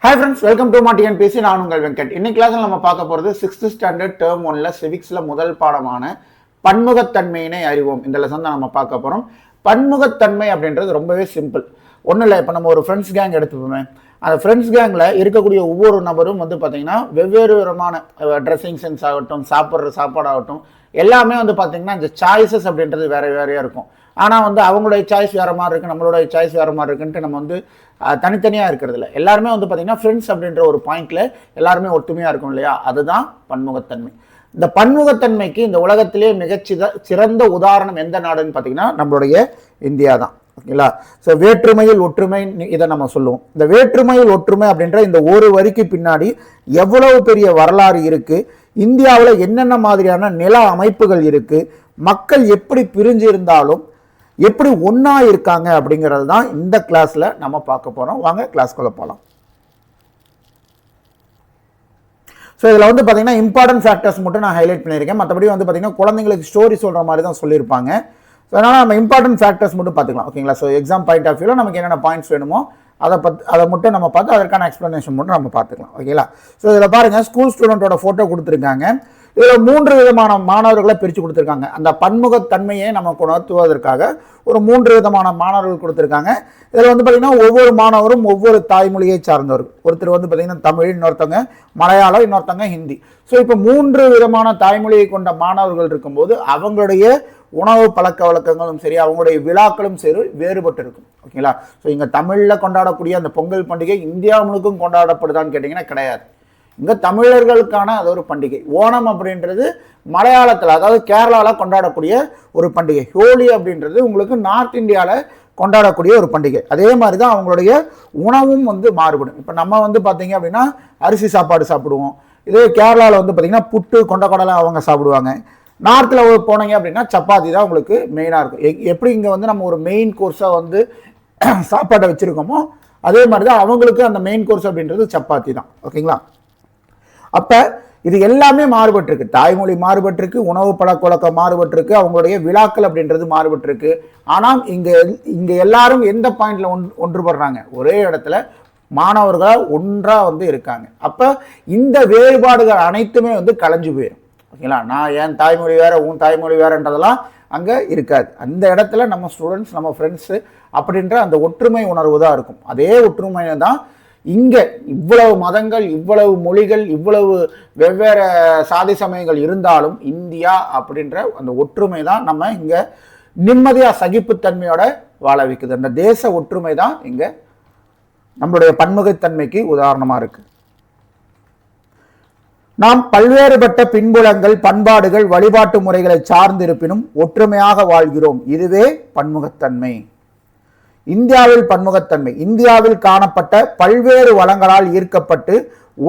Hi friends, welcome to my TNPSC. நான் உங்கள் வெங்கட். இன்னைக்கு கிளாஸ்ல நம்ம பார்க்க போறது 6th ஸ்டாண்டர்ட் டேர்ம் 1ல சிவிக்ஸ்ல முதல் பாடமான பன்முகத்தன்மையினை அறிவோம். இந்த லெசன் தான் நம்ம பார்க்க போறோம். பன்முகத்தன்மை அப்படின்றது ரொம்பவே சிம்பிள். ஒன்றும் இல்லை, இப்போ நம்ம ஒரு ஃப்ரெண்ட்ஸ் கேங் எடுத்துப்போமே, அந்த ஃப்ரெண்ட்ஸ் கேங்கில் இருக்கக்கூடிய ஒவ்வொரு நபரும் வந்து பார்த்தீங்கன்னா வெவ்வேறு விதமான ட்ரெஸ்ஸிங் சென்ஸ் ஆகட்டும், சாப்பிட்ற சாப்பாடாகட்டும், எல்லாமே வந்து பார்த்தீங்கன்னா இந்த சாய்ஸஸ் அப்படின்றது வேற வேறையாக இருக்கும். ஆனால் வந்து அவங்களுடைய சாய்ஸ் வேறு மாதிரி இருக்குது, நம்மளுடைய சாய்ஸ் வேறு மாதிரி இருக்குன்ட்டு நம்ம வந்து தனித்தனியாக இருக்கிறது இல்லை. எல்லாருமே வந்து பார்த்தீங்கன்னா ஃப்ரெண்ட்ஸ் அப்படின்ற ஒரு பாயிண்ட்ல எல்லாருமே ஒற்றுமையாக இருக்கும் இல்லையா? அதுதான் பன்முகத்தன்மை. இந்த பன்முகத்தன்மைக்கு இந்த உலகத்திலே சிறந்த உதாரணம் எந்த நாடுன்னு பார்த்தீங்கன்னா நம்மளுடைய இந்தியா தான். ஓகேங்களா? ஸோ வேற்றுமையில் ஒற்றுமை இதை நம்ம சொல்லுவோம். இந்த வேற்றுமையில் ஒற்றுமை அப்படின்ற இந்த ஒரு வரிக்கு பின்னாடி எவ்வளவு பெரிய வரலாறு இருக்கு, இந்தியாவில் என்னென்ன மாதிரியான நில அமைப்புகள் இருக்கு, மக்கள் எப்படி பிரிஞ்சு இருந்தாலும் எப்படி ஒன்னா இருக்காங்க அப்படிங்கிறது தான் இந்த கிளாஸ்ல நம்ம பார்க்க போறோம். வாங்க கிளாஸ்க்குள்ள போகலாம். ஸோ இதில் வந்து பார்த்தீங்கன்னா இம்பார்ட்டன்ட் ஃபேக்டர்ஸ் மட்டும் நான் ஹைலைட் பண்ணியிருக்கேன். மற்றபடி வந்து பார்த்தீங்கன்னா குழந்தைங்களுக்கு ஸ்டோரி சொல்கிற மாதிரி தான் சொல்லியிருப்பாங்க. ஸோ அதனால் நம்ம இம்பார்ட்டன்ட் ஃபேக்டர்ஸ் மட்டும் பார்த்துக்கலாம். ஓகேங்களா? ஸோ எக்ஸாம் பாயிண்ட் ஆஃப் வியூவில் நமக்கு என்னென்ன பாயிண்ட்ஸ் வேணுமோ அதை மட்டும் நம்ம பார்த்து அதற்கான எக்ஸ்ப்ளனேஷன் மட்டும் நம்ம பார்த்துக்கலாம். ஓகேங்களா? ஸோ இதில் பாருங்கள், ஸ்கூல் ஸ்டூடெண்ட்டோட ஃபோட்டோ கொடுத்துருக்காங்க. இதில் 3 விதமான மாணவர்களை பிரித்து கொடுத்துருக்காங்க. அந்த பன்முகத்தன்மையை நம்ம உணர்த்துவதற்காக ஒரு 3 விதமான மாணவர்கள் கொடுத்துருக்காங்க. இதில் வந்து பார்த்திங்கன்னா ஒவ்வொரு மாணவரும் ஒவ்வொரு தாய்மொழியை சார்ந்தவர்கள். ஒருத்தர் வந்து பார்த்திங்கன்னா தமிழ், இன்னொருத்தவங்க மலையாளம், இன்னொருத்தவங்க ஹிந்தி. ஸோ இப்போ 3 விதமான தாய்மொழியை கொண்ட மாணவர்கள் இருக்கும்போது அவங்களுடைய உணவு பழக்க வழக்கங்களும் சரி, அவங்களுடைய விழாக்களும் சரி வேறுபட்டு இருக்கும். ஓகேங்களா? ஸோ இங்கே தமிழில் கொண்டாடக்கூடிய அந்த பொங்கல் பண்டிகை இந்தியா முழுக்கும் கொண்டாடப்படுதான்னு கேட்டிங்கன்னா கிடையாது. இங்கே தமிழர்களுக்கான அது ஒரு பண்டிகை. ஓணம் அப்படின்றது மலையாளத்தில், அதாவது கேரளாவில் கொண்டாடக்கூடிய ஒரு பண்டிகை. ஹோலி அப்படின்றது உங்களுக்கு நார்த் இந்தியாவில் கொண்டாடக்கூடிய ஒரு பண்டிகை. அதே மாதிரி தான் அவங்களுடைய உணவும் வந்து மாறுபடும். இப்போ நம்ம வந்து பார்த்தீங்க அப்படின்னா அரிசி சாப்பாடு சாப்பிடுவோம். இதே கேரளாவில் வந்து பார்த்தீங்கன்னா புட்டு, கொண்டக்கடலை அவங்க சாப்பிடுவாங்க. நார்த்தில் போனீங்க அப்படின்னா சப்பாத்தி தான் உங்களுக்கு மெயினாக இருக்கும். எப்படி இங்கே வந்து நம்ம ஒரு மெயின் கோர்ஸாக வந்து சாப்பாட்டை வச்சுருக்கோமோ அதே மாதிரி தான் அவங்களுக்கு அந்த மெயின் கோர்ஸ் அப்படின்றது சப்பாத்தி தான். ஓகேங்களா? அப்போ இது எல்லாமே மாறுபட்டிருக்கு. தாய்மொழி மாறுபட்டிருக்கு, உணவு பழக்க வழக்கம் மாறுபட்டிருக்கு, அவங்களுடைய விழாக்கள் அப்படின்றது மாறுபட்டிருக்கு. ஆனால் இங்கே எல்லாரும் எந்த பாயிண்ட்ல ஒன்றுபடுறாங்க? ஒரே இடத்துல மாணவர்களாக ஒன்றாக வந்து இருக்காங்க. அப்போ இந்த வேறுபாடுகள் அனைத்துமே வந்து கலைஞ்சு போயிடும். ஓகேங்களா? நான் என் தாய்மொழி வேற, உன் தாய்மொழி வேறன்றதெல்லாம் அங்கே இருக்காது. அந்த இடத்துல நம்ம ஸ்டூடெண்ட்ஸ், நம்ம ஃப்ரெண்ட்ஸு அப்படின்ற அந்த ஒற்றுமை உணர்வு தான் இருக்கும். அதே ஒற்றுமையை தான் இங்கே இவ்வளவு மதங்கள், இவ்வளவு மொழிகள், இவ்வளவு வெவ்வேறு சாதி சமயங்கள் இருந்தாலும் இந்தியா அப்படின்ற அந்த ஒற்றுமை தான் நம்ம இங்கே நிம்மதியாக சகிப்புத்தன்மையோட வாழ வைக்குது. அந்த தேச ஒற்றுமை தான் இங்கே நம்மளுடைய பன்முகத்தன்மைக்கு உதாரணமாக இருக்கு. நாம் பல்வேறுபட்ட பின்புலங்கள், பண்பாடுகள், வழிபாட்டு முறைகளை சார்ந்திருப்பினும் ஒற்றுமையாக வாழ்கிறோம். இதுவே பன்முகத்தன்மை. இந்தியாவில் பன்முகத்தன்மை. இந்தியாவில் காணப்பட்ட பல்வேறு வளங்களால் ஈர்க்கப்பட்டு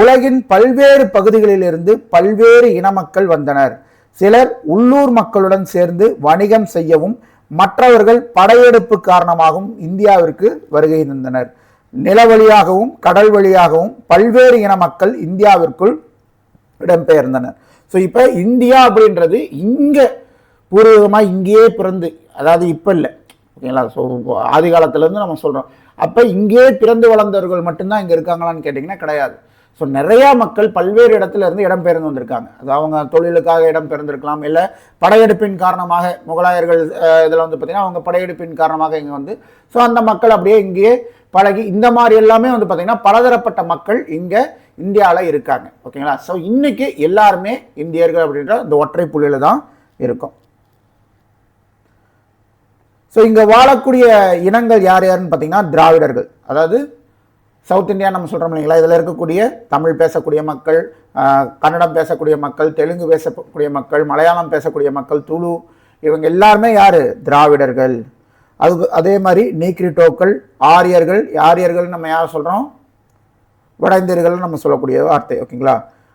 உலகின் பல்வேறு பகுதிகளிலிருந்து பல்வேறு இன மக்கள் வந்தனர். சிலர் உள்ளூர் மக்களுடன் சேர்ந்து வணிகம் செய்யவும், மற்றவர்கள் படையெடுப்பு காரணமாகவும் இந்தியாவிற்கு வருகை தந்தனர். நில வழியாகவும் கடல் வழியாகவும் பல்வேறு இன மக்கள் இந்தியாவிற்குள் இடம்பெயர்ந்தனர். ஸோ இப்போ இந்தியா அப்படின்றது இங்கே பூர்வீகமாக இங்கேயே பிறந்து, அதாவது இப்போ இல்லை, ஓகேங்களா? ஸோ ஆதி காலத்துலேருந்து நம்ம சொல்கிறோம். அப்போ இங்கேயே பிறந்து வளர்ந்தவர்கள் மட்டும்தான் இங்கே இருக்காங்களான்னு கேட்டிங்கன்னா கிடையாது. ஸோ நிறையா மக்கள் பல்வேறு இடத்துல இருந்து இடம்பெயர்ந்து வந்திருக்காங்க. அது அவங்க தொழிலுக்காக இடம்பெயர்ந்திருக்கலாம், இல்லை படையெடுப்பின் காரணமாக முகலாயர்கள் இதில் வந்து பார்த்திங்கன்னா அவங்க படையெடுப்பின் காரணமாக இங்கே வந்து ஸோ அந்த மக்கள் அப்படியே இங்கேயே பழகி இந்த மாதிரி எல்லாமே வந்து பார்த்திங்கன்னா பலதரப்பட்ட மக்கள் இங்கே இந்தியாவில் இருக்காங்க. ஓகேங்களா? ஸோ இன்னைக்கு எல்லாருமே இந்தியர்கள் அப்படின்ற இந்த ஒற்றை புள்ளியில் தான் இருக்கும். ஸோ இங்கே வாழக்கூடிய இனங்கள் யார் யாருன்னு பார்த்தீங்கன்னா திராவிடர்கள், அதாவது சவுத் இந்தியா நம்ம சொல்கிறோம் இல்லைங்களா? இதில் இருக்கக்கூடிய தமிழ் பேசக்கூடிய மக்கள், கன்னடம் பேசக்கூடிய மக்கள், தெலுங்கு பேசக்கூடிய மக்கள், மலையாளம் பேசக்கூடிய மக்கள், துளு, இவங்க எல்லாருமே யார்? திராவிடர்கள். அதே மாதிரி நீக்ரிட்டோக்கள், ஆரியர்கள். ஆரியர்கள் நம்ம யார் சொல்கிறோம்? வட இந்தியர்கள் நம்ம சொல்லக்கூடிய வார்த்தை. ஓகேங்களா?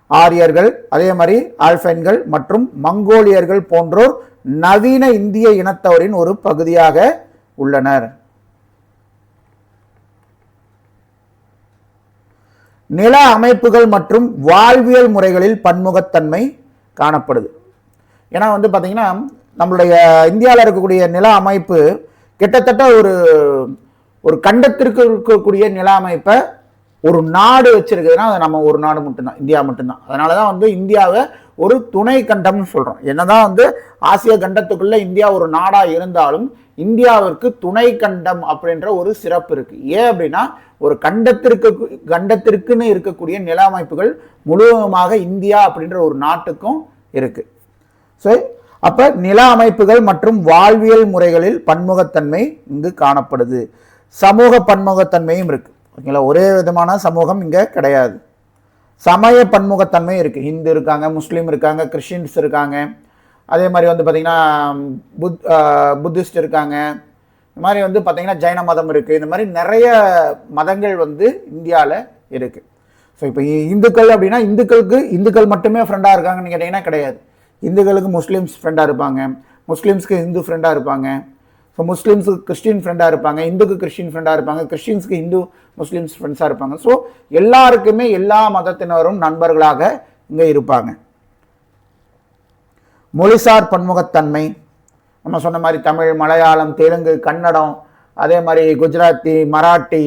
ஆரியர்கள், அதே மாதிரி ஆல்பைன்கள் மற்றும் மங்கோலியர்கள் போன்றோர் நவீன இந்திய இனத்தவரின் ஒரு பகுதியாக உள்ளனர். நில அமைப்புகள் மற்றும் வாழ்வியல் முறைகளில் பன்முகத்தன்மை காணப்படுது. ஏன்னா வந்து பார்த்தீங்கன்னா நம்மளுடைய இந்தியாவில் இருக்கக்கூடிய நில அமைப்பு கிட்டத்தட்ட ஒரு கண்டத்திற்கு இருக்கக்கூடிய நில அமைப்பை ஒரு நாடு வச்சிருக்குதுன்னா அது நம்ம ஒரு நாடு மட்டும்தான், இந்தியா மட்டும்தான். அதனால தான் வந்து இந்தியாவை ஒரு துணை கண்டம்னு சொல்கிறோம். என்னதான் வந்து ஆசிய கண்டத்துக்குள்ள இந்தியா ஒரு நாடாக இருந்தாலும் இந்தியாவிற்கு துணை கண்டம் அப்படின்ற ஒரு சிறப்பு இருக்கு. ஏன் அப்படின்னா ஒரு கண்டத்திற்குன்னு இருக்கக்கூடிய நில அமைப்புகள் முழுவதுமாக இந்தியா அப்படின்ற ஒரு நாட்டுக்கும் இருக்கு. ஸோ அப்ப நில அமைப்புகள் மற்றும் வாழ்வியல் முறைகளில் பன்முகத்தன்மை இங்கு காணப்படுது. சமூக பன்முகத்தன்மையும் இருக்கு. ஓகேங்களா, ஒரே விதமான சமூகம் இங்க கிடையாது. சமய பன்முகத்தன்மை இருக்கு. ஹிந்து இருக்காங்க, முஸ்லீம் இருக்காங்க, கிறிஸ்டின்ஸ் இருக்காங்க, அதே மாதிரி வந்து பார்த்தீங்கன்னா புத்திஸ்ட் இருக்காங்க, இந்த மாதிரி வந்து பார்த்தீங்கன்னா ஜைன மதம் இருக்குது. இந்த மாதிரி நிறைய மதங்கள் வந்து இந்தியாவில் இருக்குது. ஸோ இப்போ இந்துக்கள் அப்படின்னா இந்துக்கள் மட்டுமே ஃப்ரெண்டாக இருக்காங்கன்னு கேட்டிங்கன்னா கிடையாது. இந்துக்களுக்கு முஸ்லீம்ஸ் ஃப்ரெண்டாக இருப்பாங்க, முஸ்லீம்ஸ்க்கு இந்து ஃப்ரெண்டாக இருப்பாங்க, ஸோ முஸ்லீம்ஸுக்கு கிறிஸ்டின் ஃப்ரெண்டாக இருப்பாங்க, இந்துக்கு கிறிஸ்டின் ஃப்ரெண்டாக இருப்பாங்க, கிறிஸ்டின்ஸ்க்கு இந்து முஸ்லீம்ஸ் ஃப்ரெண்ட்ஸாக இருப்பாங்க. ஸோ எல்லாருக்குமே எல்லா மதத்தினரும் நண்பர்களாக இங்கே இருப்பாங்க. மொழிசார் பன்முகத்தன்மை நம்ம சொன்ன மாதிரி தமிழ், மலையாளம், தெலுங்கு, கன்னடம், அதே மாதிரி குஜராத்தி, மராட்டி,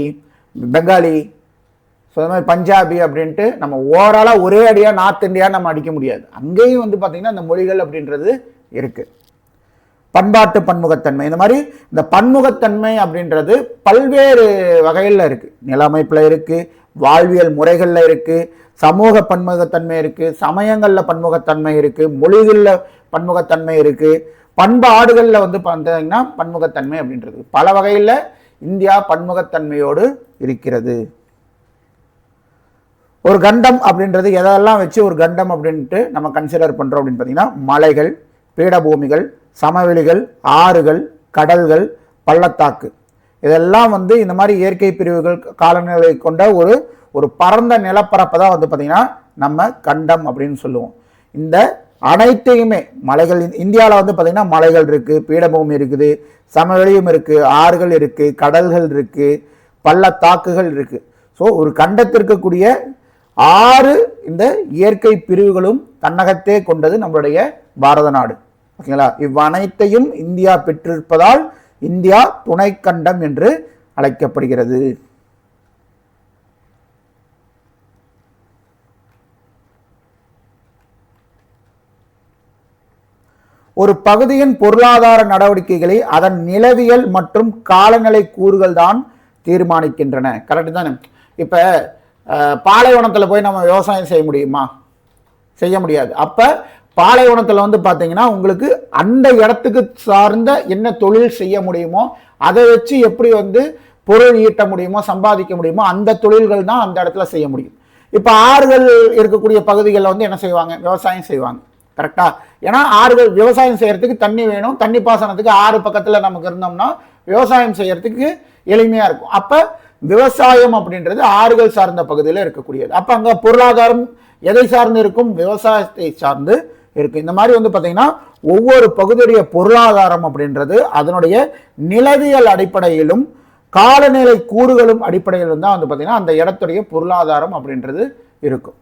பெங்காலி, ஸோ அது மாதிரி பஞ்சாபி அப்படின்ட்டு நம்ம ஓவராலாக ஒரே அடியாக நார்த் இந்தியா நம்ம அடிக்க முடியாது. அங்கேயும் வந்து பார்த்திங்கன்னா இந்த மொழிகள் அப்படின்றது இருக்குது. பண்பாட்டு பன்முகத்தன்மை, இந்த மாதிரி இந்த பன்முகத்தன்மை அப்படின்றது பல்வேறு வகைகளில் இருக்குது. நில அமைப்பில் இருக்குது, வாழ்வியல் முறைகளில் இருக்குது, சமூக பன்முகத்தன்மை இருக்குது, சமயங்களில் பன்முகத்தன்மை இருக்குது, மொழிகளில் பன்முகத்தன்மை இருக்குது, பண்பாடுகளில் வந்து பார்த்தீங்கன்னா பன்முகத்தன்மை அப்படின்றது பல வகையில் இந்தியா பன்முகத்தன்மையோடு இருக்கிறது. ஒரு கண்டம் அப்படின்றது எதெல்லாம் வச்சு ஒரு கண்டம் அப்படின்ட்டு நம்ம கன்சிடர் பண்ணுறோம் அப்படின்னு பார்த்தீங்கன்னா மலைகள், பீடபூமிகள், சமவெளிகள், ஆறுகள், கடல்கள், பள்ளத்தாக்கு, இதெல்லாம் வந்து இந்த மாதிரி இயற்கை பிரிவுகள் காலநிலை கொண்ட ஒரு பரந்த நிலப்பரப்பை தான் வந்து பார்த்தீங்கன்னா நம்ம கண்டம் அப்படின்னு சொல்லுவோம். இந்த அனைத்தையுமே மலைகள் இந்தியாவில் வந்து பார்த்தீங்கன்னா மலைகள் இருக்குது, பீடபூமி இருக்குது, சமவெளியும் இருக்குது, ஆறுகள் இருக்குது, கடல்கள் இருக்குது, பள்ளத்தாக்குகள் இருக்குது. ஸோ ஒரு கண்டத்தில் இருக்கக்கூடிய 6 இந்த இயற்கை பிரிவுகளும் தன்னகத்தே கொண்டது நம்மளுடைய பாரத நாடு. ஓகேங்களா, இவ்வனைத்தையும் இந்தியா பெற்றிருப்பதால் இந்தியா துணை கண்டம் என்று அழைக்கப்படுகிறது. ஒரு பகுதியின் பொருளாதார நடவடிக்கைகளை அதன் நிலவியல் மற்றும் காலநிலை கூறுகள் தான் தீர்மானிக்கின்றன. கரெக்டு தானே? இப்போ பாலைவனத்தில் போய் நம்ம விவசாயம் செய்ய முடியுமா? செய்ய முடியாது. அப்போ பாலைவனத்தில் வந்து பார்த்தீங்கன்னா உங்களுக்கு அந்த இடத்துக்கு சார்ந்த என்ன தொழில் செய்ய முடியுமோ அதை வச்சு எப்படி வந்து பொருள் ஈட்ட முடியுமோ, சம்பாதிக்க முடியுமோ அந்த தொழில்கள் தான் அந்த இடத்துல செய்ய முடியும். இப்போ ஆறுகள் இருக்கக்கூடிய பகுதிகளில் வந்து என்ன செய்வாங்க? விவசாயம் செய்வாங்க. கரெக்டா? ஏன்னா ஆறுகள் விவசாயம் செய்யறதுக்கு தண்ணி வேணும். தண்ணி பாசனத்துக்கு ஆறு பக்கத்தில் நமக்கு இருந்தோம்னா விவசாயம் செய்யறதுக்கு எளிமையாக இருக்கும். அப்போ விவசாயம் அப்படின்றது ஆறுகள் சார்ந்த பகுதியில் இருக்கக்கூடியது. அப்போ அங்கே பொருளாதாரம் எதை சார்ந்து இருக்கும்? விவசாயத்தை சார்ந்து இருக்கு. இந்த மாதிரி வந்து பார்த்தீங்கன்னா ஒவ்வொரு பகுதியுடைய பொருளாதாரம் அப்படின்றது அதனுடைய நிலவியல் அடிப்படையிலும் காலநிலை கூறுகளும் அடிப்படையிலும் தான் வந்து பார்த்தீங்கன்னா அந்த இடத்துடைய பொருளாதாரம் அப்படின்றது இருக்கும்.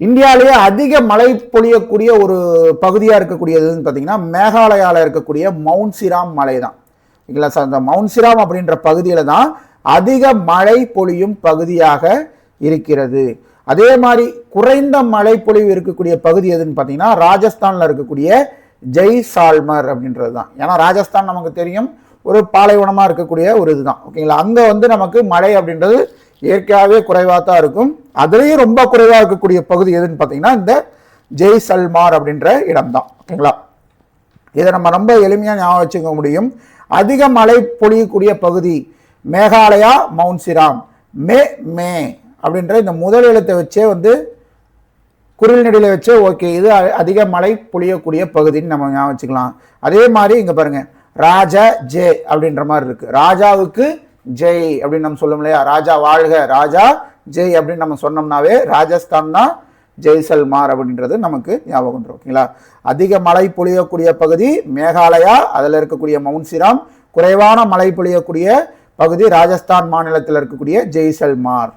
இந்தியாவிலேயே அதிக மழை பொழியக்கூடிய ஒரு பகுதியாக இருக்கக்கூடியதுன்னு பார்த்தீங்கன்னா மேகாலயாவில் இருக்கக்கூடிய மவுண்ட் சிராம் மலை தான். இல்லைங்களா சார்? அந்த மவுண்ட் சிராம் அப்படின்ற பகுதியில் தான் அதிக மழை பொழியும் பகுதியாக இருக்கிறது. அதே மாதிரி குறைந்த மழை பொழிவு இருக்கக்கூடிய பகுதி எதுன்னு பார்த்தீங்கன்னா ராஜஸ்தானில் இருக்கக்கூடிய ஜெய்சால்மர் அப்படின்றது தான். ஏன்னா ராஜஸ்தான் நமக்கு தெரியும் ஒரு பாலைவனமாக இருக்கக்கூடிய ஒரு இதுதான். ஓகேங்களா, அங்கே வந்து நமக்கு மழை அப்படின்றது இயற்கையாகவே குறைவாக தான் இருக்கும். அதுலேயும் ரொம்ப குறைவாக இருக்கக்கூடிய பகுதி எதுன்னு பார்த்தீங்கன்னா இந்த ஜெய்சல்மார் அப்படின்ற இடம் தான். ஓகேங்களா, இதை நம்ம ரொம்ப எளிமையாக ஞாபகம் வச்சுக்க முடியும். அதிக மழை பொழியக்கூடிய பகுதி மேகாலயா, மவுண்ட் சிராம். மே அப்படின்ற இந்த முதல் எழுத்தை வச்சே வந்து குரில் நெடியில் வச்சே ஓகே இது அதிக மழை பொழியக்கூடிய பகுதின்னு நம்ம ஞாபகம் வச்சுக்கலாம். அதே மாதிரி இங்கே பாருங்க ராஜா ஜே அப்படின்ற மாதிரி இருக்கு. ராஜாவுக்கு ஜெய் அப்படின்னு நம்ம சொல்லும் இல்லையா? ராஜா வாழ்க, ராஜா ஜெய் அப்படின்னு நம்ம சொன்னோம்னாவே ராஜஸ்தான் தான் ஜெய்சல்மார் அப்படின்றது நமக்கு ஞாபகம் வந்துடும். ஓகேங்களா, அதிக மழை பொழியக்கூடிய பகுதி மேகாலயா, அதில் இருக்கக்கூடிய மவுண்ட் சிராம். குறைவான மழை பொழியக்கூடிய பகுதி ராஜஸ்தான் மாநிலத்தில் இருக்கக்கூடிய ஜெய்சல்மார்.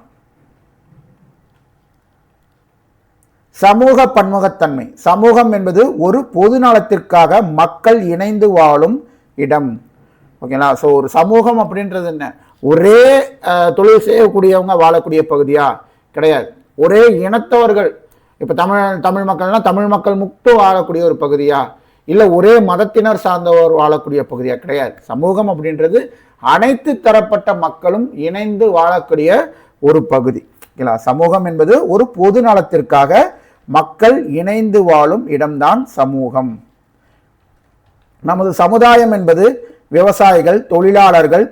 சமூக பன்முகத்தன்மை. சமூகம் என்பது ஒரு பொது நலத்திற்காக மக்கள் இணைந்து வாழும் இடம். ஓகேங்களா? ஸோ ஒரு சமூகம் அப்படின்றது என்ன? ஒரே தொழில் செய்யக்கூடியவங்க வாழக்கூடிய பகுதியா? கிடையாது. ஒரே இனத்தவர்கள், இப்போ தமிழ் மக்கள்னா தமிழ் மக்கள் மட்டும் வாழக்கூடிய ஒரு பகுதியா? இல்லை ஒரே மதத்தினர் சார்ந்தவர் வாழக்கூடிய பகுதியா? கிடையாது. சமூகம் அப்படின்றது அனைத்து தரப்பட்ட மக்களும் இணைந்து வாழக்கூடிய ஒரு பகுதி. ஓகேங்களா? சமூகம் என்பது ஒரு பொது நலத்திற்காக மக்கள் இணைந்து வாழும் இடம்தான் சமூகம். நமது சமுதாயம் என்பது விவசாயிகள், தொழிலாளர்கள்,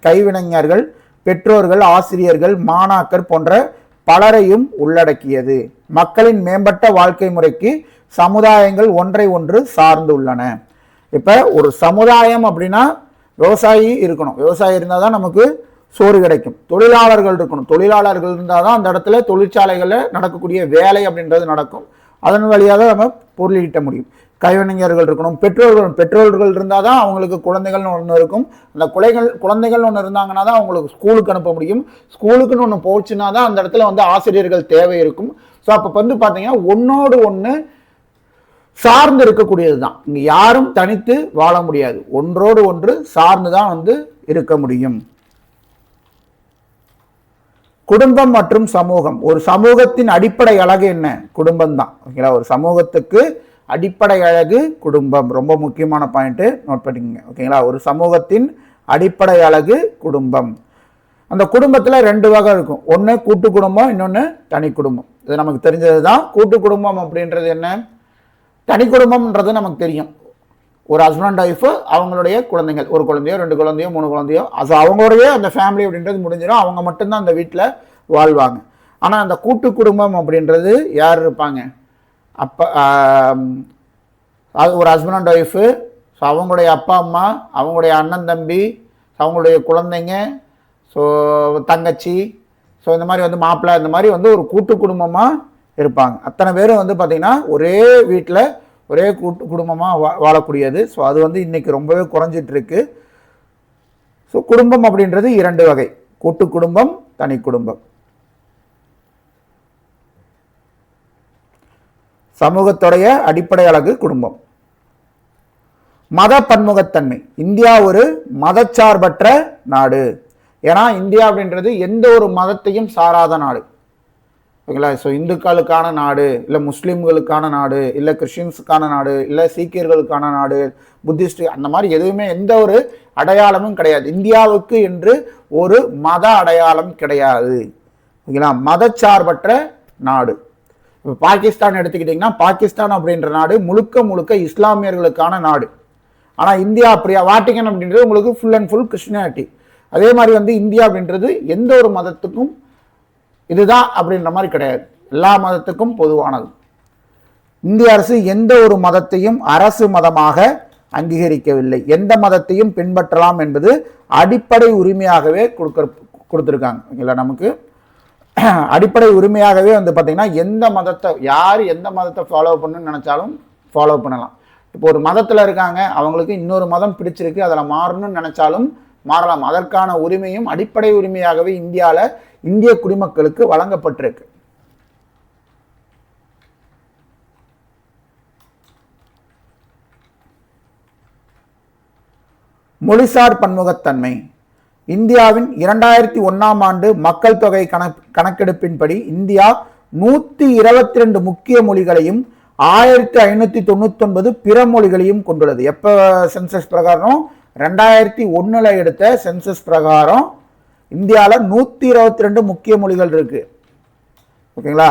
கைவினைஞர்கள், பெற்றோர்கள், ஆசிரியர்கள், மாணாக்கர் போன்ற பலரையும் உள்ளடக்கியது. மக்களின் மேம்பட்ட வாழ்க்கை முறைக்கு சமுதாயங்கள் ஒன்றை ஒன்று சார்ந்து உள்ளன. இப்ப ஒரு சமுதாயம் அப்படின்னா விவசாயி இருக்கணும், விவசாயி இருந்தால் தான் நமக்கு சோறு கிடைக்கும். தொழிலாளர்கள் இருக்கணும், தொழிலாளர்கள் இருந்தால் தான் அந்த இடத்துல தொழிற்சாலைகளில் நடக்கக்கூடிய வேலை அப்படின்றது நடக்கும். அதன் வழியாக நம்ம பொருள் ஈட்ட முடியும். கைவினைஞர்கள் இருக்கணும், பெற்றோர்கள் இருந்தால் தான் அவங்களுக்கு குழந்தைகள்னு ஒன்று இருக்கும். அந்த குழந்தைகள்னு ஒன்று இருந்தாங்கன்னா தான் அவங்களுக்கு ஸ்கூலுக்கு அனுப்ப முடியும். ஸ்கூலுக்குன்னு ஒன்று போச்சுன்னா தான் அந்த இடத்துல வந்து ஆசிரியர்கள் தேவை இருக்கும். ஸோ அப்போ வந்து பார்த்தீங்கன்னா ஒன்னோடு ஒன்று சார்ந்து இருக்கக்கூடியது தான். இங்கே யாரும் தனித்து வாழ முடியாது, ஒன்றோடு ஒன்று சார்ந்து தான் வந்து இருக்க முடியும். குடும்பம் மற்றும் சமூகம். ஒரு சமூகத்தின் அடிப்படை அழகு என்ன? குடும்பம் தான். ஓகேங்களா? ஒரு சமூகத்துக்கு அடிப்படை அழகு குடும்பம். ரொம்ப முக்கியமான பாயிண்ட், நோட் பண்ணிக்கோங்க. ஓகேங்களா? ஒரு சமூகத்தின் அடிப்படை அழகு குடும்பம். அந்த குடும்பத்தில் ரெண்டு வகை இருக்கும். ஒன்று கூட்டு குடும்பம், இன்னொன்று தனி குடும்பம். இது நமக்கு தெரிஞ்சது தான். கூட்டு குடும்பம் அப்படின்றது என்ன? தனி குடும்பம்ன்றது நமக்கு தெரியும். ஒரு ஹஸ்பண்ட் ஒய்ஃபு, அவங்களுடைய குழந்தைகள், ஒரு குழந்தையோ, ரெண்டு குழந்தையோ, மூணு குழந்தையோ, அது அவங்களுடைய அந்த ஃபேமிலி அப்படின்றது முடிஞ்சிடும். அவங்க மட்டும்தான் அந்த வீட்டில் வாழ்வாங்க. ஆனால் அந்த கூட்டு குடும்பம் அப்படின்றது யார் இருப்பாங்க? அப்போ அது ஒரு ஹஸ்பண்ட் அண்ட் ஒய்ஃபு, ஸோ அவங்களுடைய அப்பா அம்மா, அவங்களுடைய அண்ணன் தம்பி, அவங்களுடைய குழந்தைங்க, ஸோ தங்கச்சி, ஸோ இந்த மாதிரி வந்து மாப்பிள்ளை, இந்த மாதிரி வந்து ஒரு கூட்டு குடும்பமாக இருப்பாங்க. அத்தனை பேரும் வந்து பார்த்திங்கன்னா ஒரே வீட்டில் ஒரே கூட்டு குடும்பமாக வாழக்கூடியது. ஸோ அது வந்து இன்னைக்கு ரொம்பவே குறைஞ்சிட்டு இருக்கு. ஸோ குடும்பம் அப்படின்றது இரண்டு வகை, கூட்டு குடும்பம், தனி குடும்பம். சமூகத்துடைய அடிப்படை அழகு குடும்பம். மத பன்முகத்தன்மை. இந்தியா ஒரு மதச்சார்பற்ற நாடு. ஏன்னா இந்தியா அப்படின்றது எந்த ஒரு மதத்தையும் சாராத நாடு. ஓகேங்களா? ஸோ இந்துக்களுக்கான நாடு, இல்லை முஸ்லீம்களுக்கான நாடு, இல்லை கிறிஸ்டின்ஸுக்கான நாடு, இல்லை சீக்கியர்களுக்கான நாடு, புத்திஸ்ட், அந்த மாதிரி எதுவுமே எந்த ஒரு அடையாளமும் கிடையாது. இந்தியாவுக்கு என்று ஒரு மத அடையாளம் கிடையாது. ஓகேங்களா? மதச்சார்பற்ற நாடு. இப்போ பாகிஸ்தான் எடுத்துக்கிட்டிங்கன்னா, பாகிஸ்தான் அப்படின்ற நாடு முழுக்க முழுக்க இஸ்லாமியர்களுக்கான நாடு. ஆனால் இந்தியா அப்படியா? வாட்டிகன் அப்படின்றது உங்களுக்கு ஃபுல் அண்ட் ஃபுல் கிறிஸ்டியானிட்டி. அதே மாதிரி வந்து இந்தியா அப்படின்றது எந்த ஒரு மதத்துக்கும் இதுதான் அப்படின்ற மாதிரி கிடையாது, எல்லா மதத்துக்கும் பொதுவானது. இந்திய அரசு எந்த ஒரு மதத்தையும் அரசு மதமாக அங்கீகரிக்கவில்லை. எந்த மதத்தையும் பின்பற்றலாம் என்பது அடிப்படை உரிமையாகவே கொடுத்துருக்காங்க. இல்லை, நமக்கு அடிப்படை உரிமையாகவே வந்து பார்த்தீங்கன்னா எந்த மதத்தை யார் எந்த மதத்தை ஃபாலோ பண்ணணும்னு நினச்சாலும் ஃபாலோ பண்ணலாம். இப்போ ஒரு மதத்தில் இருக்காங்க, அவங்களுக்கு இன்னொரு மதம் பிடிச்சிருக்கு, அதில் மாறணும்னு நினச்சாலும் மாறலாம். அதற்கான உரிமையும் அடிப்படை உரிமையாகவே இந்தியாவில் இந்திய குடிமக்களுக்கு வழங்கப்பட்டிருக்கு. மொழிசார் பன்முகத்தன்மை. இந்தியாவின் 2001ஆம் ஆண்டு மக்கள் தொகை கணக்கெடுப்பின்படி இந்தியா 122 முக்கிய மொழிகளையும் 1599 பிற மொழிகளையும் கொண்டுள்ளது. எப்போ சென்சஸ் பிரகாரம்? 2001 எடுத்த சென்சஸ் பிரகாரம் இந்தியாவில் 122 முக்கிய மொழிகள் இருக்கு. ஓகேங்களா?